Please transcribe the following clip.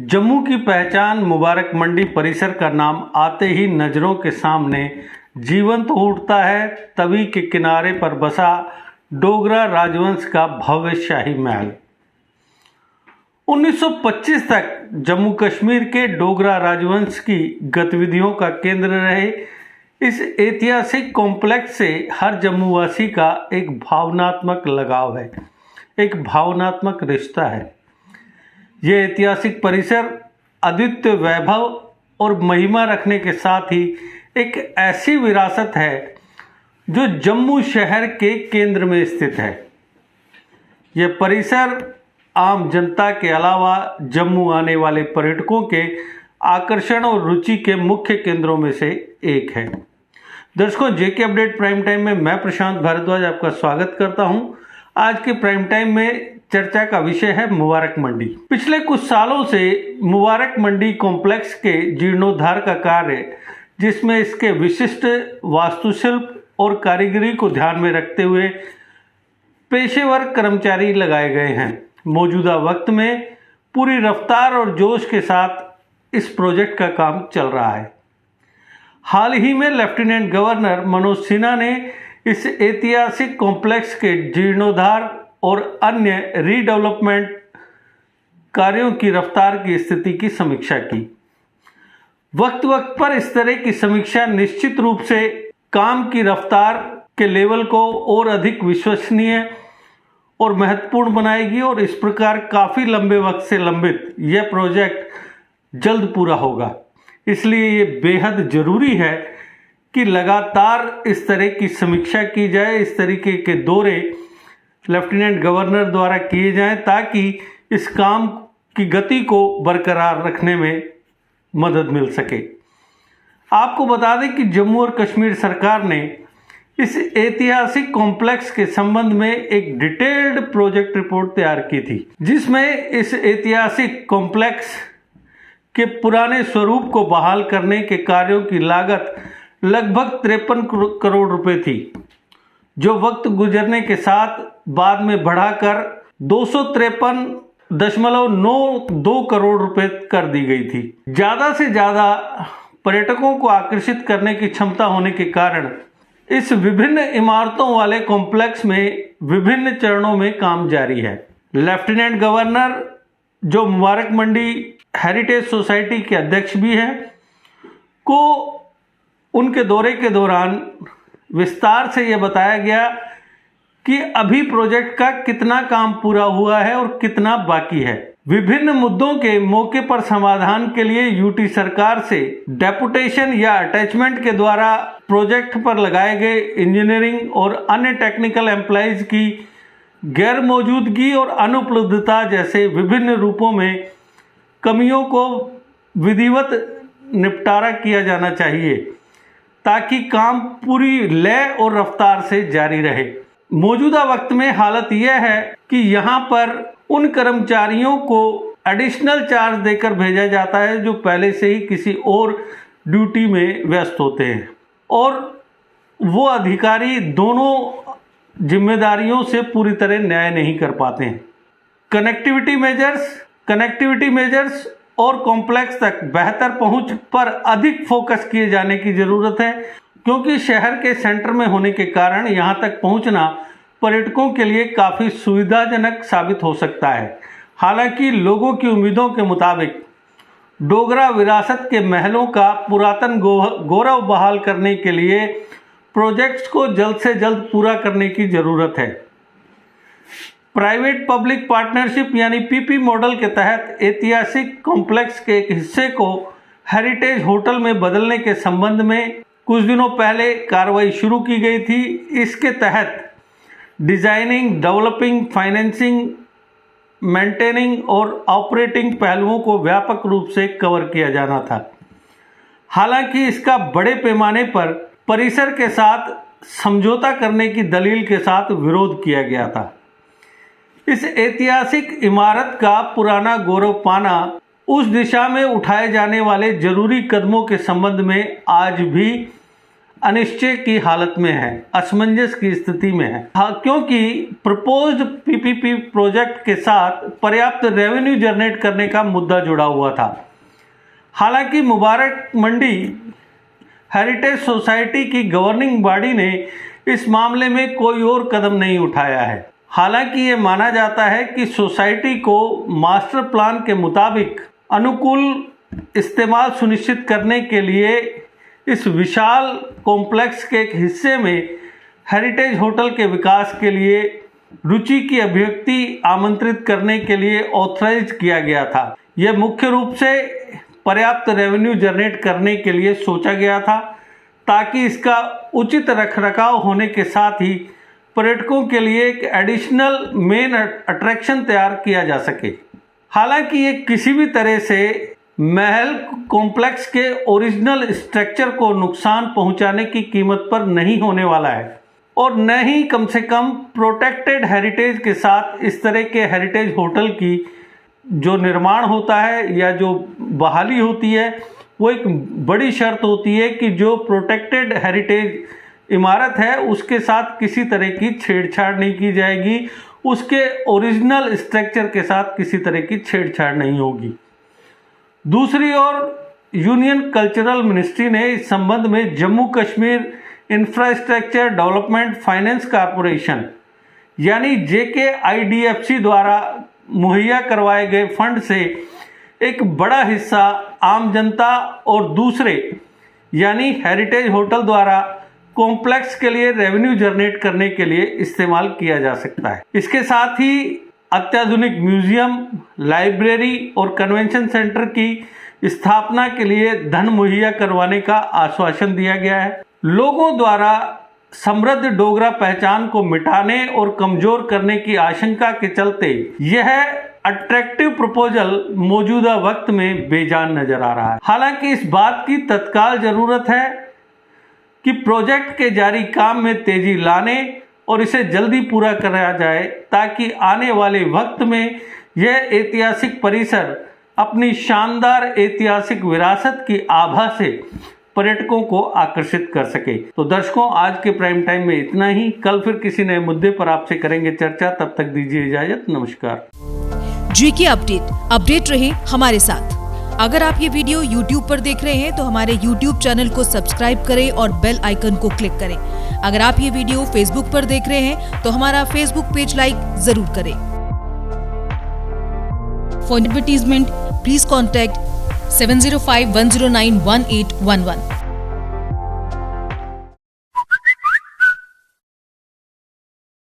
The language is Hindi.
जम्मू की पहचान मुबारक मंडी परिसर का नाम आते ही नज़रों के सामने जीवंत उठता है। तवी के किनारे पर बसा डोगरा राजवंश का भव्य शाही महल 1925 तक जम्मू कश्मीर के डोगरा राजवंश की गतिविधियों का केंद्र रहे। इस ऐतिहासिक कॉम्प्लेक्स से हर जम्मूवासी का एक भावनात्मक लगाव है, एक भावनात्मक रिश्ता है। यह ऐतिहासिक परिसर अद्वितीय वैभव और महिमा रखने के साथ ही एक ऐसी विरासत है जो जम्मू शहर के केंद्र में स्थित है। यह परिसर आम जनता के अलावा जम्मू आने वाले पर्यटकों के आकर्षण और रुचि के मुख्य केंद्रों में से एक है। दर्शकों, जेके अपडेट प्राइम टाइम में मैं प्रशांत भारद्वाज आपका स्वागत करता हूं। आज के प्राइम टाइम में चर्चा का विषय है मुबारक मंडी। पिछले कुछ सालों से मुबारक मंडी कॉम्प्लेक्स के जीर्णोद्धार का कार्य, जिसमें इसके विशिष्ट वास्तुशिल्प और कारीगरी को ध्यान में रखते हुए पेशेवर कर्मचारी लगाए गए हैं, मौजूदा वक्त में पूरी रफ्तार और जोश के साथ इस प्रोजेक्ट का काम चल रहा है। हाल ही में लेफ्टिनेंट गवर्नर मनोज सिन्हा ने इस ऐतिहासिक कॉम्प्लेक्स के जीर्णोद्धार और अन्य रीडेवलपमेंट कार्यों की रफ्तार की स्थिति की समीक्षा की। वक्त वक्त पर इस तरह की समीक्षा निश्चित रूप से काम की रफ्तार के लेवल को और अधिक विश्वसनीय और महत्वपूर्ण बनाएगी और इस प्रकार काफ़ी लंबे वक्त से लंबित यह प्रोजेक्ट जल्द पूरा होगा। इसलिए ये बेहद ज़रूरी है कि लगातार इस तरह की समीक्षा की जाए, इस तरीके के दौरे लेफ्टिनेंट गवर्नर द्वारा किए जाएं ताकि इस काम की गति को बरकरार रखने में मदद मिल सके। आपको बता दें कि जम्मू और कश्मीर सरकार ने इस ऐतिहासिक कॉम्प्लेक्स के संबंध में एक डिटेल्ड प्रोजेक्ट रिपोर्ट तैयार की थी, जिसमें इस ऐतिहासिक कॉम्प्लेक्स के पुराने स्वरूप को बहाल करने के कार्यों की लागत लगभग 53 करोड़ रुपए थी, जो वक्त गुजरने के साथ बाद में बढ़ाकर 253.92 करोड़ रुपए कर दी गई थी। ज़्यादा से ज़्यादा पर्यटकों को आकर्षित करने की क्षमता होने के कारण इस विभिन्न इमारतों वाले कॉम्प्लेक्स में विभिन्न चरणों में काम जारी है। लेफ्टिनेंट गवर्नर, जो मुबारक मंडी हेरिटेज सोसाइटी के अध्यक्ष भी हैं, को उनके दौरे के दौरान विस्तार से यह बताया गया कि अभी प्रोजेक्ट का कितना काम पूरा हुआ है और कितना बाकी है। विभिन्न मुद्दों के मौके पर समाधान के लिए यूटी सरकार से डेपुटेशन या अटैचमेंट के द्वारा प्रोजेक्ट पर लगाए गए इंजीनियरिंग और अन्य टेक्निकल एम्प्लॉइज की गैर मौजूदगी और अनुपलब्धता जैसे विभिन्न रूपों में कमियों को विधिवत निपटारा किया जाना चाहिए ताकि काम पूरी लय और रफ्तार से जारी रहे। मौजूदा वक्त में हालत यह है कि यहाँ पर उन कर्मचारियों को एडिशनल चार्ज देकर भेजा जाता है जो पहले से ही किसी और ड्यूटी में व्यस्त होते हैं और वो अधिकारी दोनों जिम्मेदारियों से पूरी तरह न्याय नहीं कर पाते हैं। कनेक्टिविटी मेजर्स और कॉम्प्लेक्स तक बेहतर पहुंच पर अधिक फोकस किए जाने की ज़रूरत है, क्योंकि शहर के सेंटर में होने के कारण यहां तक पहुंचना पर्यटकों के लिए काफ़ी सुविधाजनक साबित हो सकता है। हालांकि लोगों की उम्मीदों के मुताबिक डोगरा विरासत के महलों का पुरातन गौरव बहाल करने के लिए प्रोजेक्ट्स को जल्द से जल्द पूरा करने की ज़रूरत है। प्राइवेट पब्लिक पार्टनरशिप यानी पीपी मॉडल के तहत ऐतिहासिक कॉम्प्लेक्स के एक हिस्से को हेरिटेज होटल में बदलने के संबंध में कुछ दिनों पहले कार्रवाई शुरू की गई थी। इसके तहत डिजाइनिंग, डेवलपिंग, फाइनेंसिंग, मेंटेनिंग और ऑपरेटिंग पहलुओं को व्यापक रूप से कवर किया जाना था। हालांकि इसका बड़े पैमाने पर परिसर के साथ समझौता करने की दलील के साथ विरोध किया गया था। इस ऐतिहासिक इमारत का पुराना गौरव पाना, उस दिशा में उठाए जाने वाले जरूरी कदमों के संबंध में आज भी अनिश्चय की हालत में है, असमंजस की स्थिति में है। हाँ, क्योंकि प्रपोज्ड पीपीपी प्रोजेक्ट के साथ पर्याप्त रेवेन्यू जनरेट करने का मुद्दा जुड़ा हुआ था। हालांकि मुबारक मंडी हेरिटेज सोसाइटी की गवर्निंग बॉडी ने इस मामले में कोई और कदम नहीं उठाया है। हालांकि ये माना जाता है कि सोसाइटी को मास्टर प्लान के मुताबिक अनुकूल इस्तेमाल सुनिश्चित करने के लिए इस विशाल कॉम्प्लेक्स के एक हिस्से में हेरिटेज होटल के विकास के लिए रुचि की अभिव्यक्ति आमंत्रित करने के लिए ऑथराइज किया गया था। यह मुख्य रूप से पर्याप्त रेवेन्यू जनरेट करने के लिए सोचा गया था, ताकि इसका उचित रखरखाव होने के साथ ही पर्यटकों के लिए एक एडिशनल मेन अट्रैक्शन तैयार किया जा सके। हालांकि ये किसी भी तरह से महल कॉम्प्लेक्स के ओरिजिनल स्ट्रक्चर को नुकसान पहुंचाने की कीमत पर नहीं होने वाला है, और न ही कम से कम प्रोटेक्टेड हेरिटेज के साथ इस तरह के हेरिटेज होटल की जो निर्माण होता है या जो बहाली होती है, वो एक बड़ी शर्त होती है कि जो प्रोटेक्टेड हेरिटेज इमारत है उसके साथ किसी तरह की छेड़छाड़ नहीं की जाएगी, उसके ओरिजिनल स्ट्रक्चर के साथ किसी तरह की छेड़छाड़ नहीं होगी। दूसरी ओर यूनियन कल्चरल मिनिस्ट्री ने इस संबंध में Jammu Kashmir infrastructure development finance corporation यानी JKIDFC द्वारा मुहैया करवाए गए फंड से एक बड़ा हिस्सा आम जनता और दूसरे यानी हेरिटेज होटल द्वारा कॉम्प्लेक्स के लिए रेवेन्यू जनरेट करने के लिए इस्तेमाल किया जा सकता है। इसके साथ ही अत्याधुनिक म्यूजियम, लाइब्रेरी और कन्वेंशन सेंटर की स्थापना के लिए धन मुहैया करवाने का आश्वासन दिया गया है। लोगों द्वारा समृद्ध डोगरा पहचान को मिटाने और कमजोर करने की आशंका के चलते यह अट्रैक्टिव प्रपोजल मौजूदा वक्त में बेजान नजर आ रहा है। हालांकि इस बात की तत्काल जरूरत है कि प्रोजेक्ट के जारी काम में तेजी लाने और इसे जल्दी पूरा कराया जाए, ताकि आने वाले वक्त में यह ऐतिहासिक परिसर अपनी शानदार ऐतिहासिक विरासत की आभा से पर्यटकों को आकर्षित कर सके। तो दर्शकों, आज के प्राइम टाइम में इतना ही। कल फिर किसी नए मुद्दे पर आपसे करेंगे चर्चा। तब तक दीजिए इजाजत। नमस्कार। GK अपडेट रहे हमारे साथ। अगर आप ये वीडियो YouTube पर देख रहे हैं तो हमारे YouTube चैनल को सब्सक्राइब करें और बेल आइकन को क्लिक करें। अगर आप ये वीडियो Facebook पर देख रहे हैं तो हमारा Facebook पेज लाइक जरूर करें। For advertisement please contact 7051091811।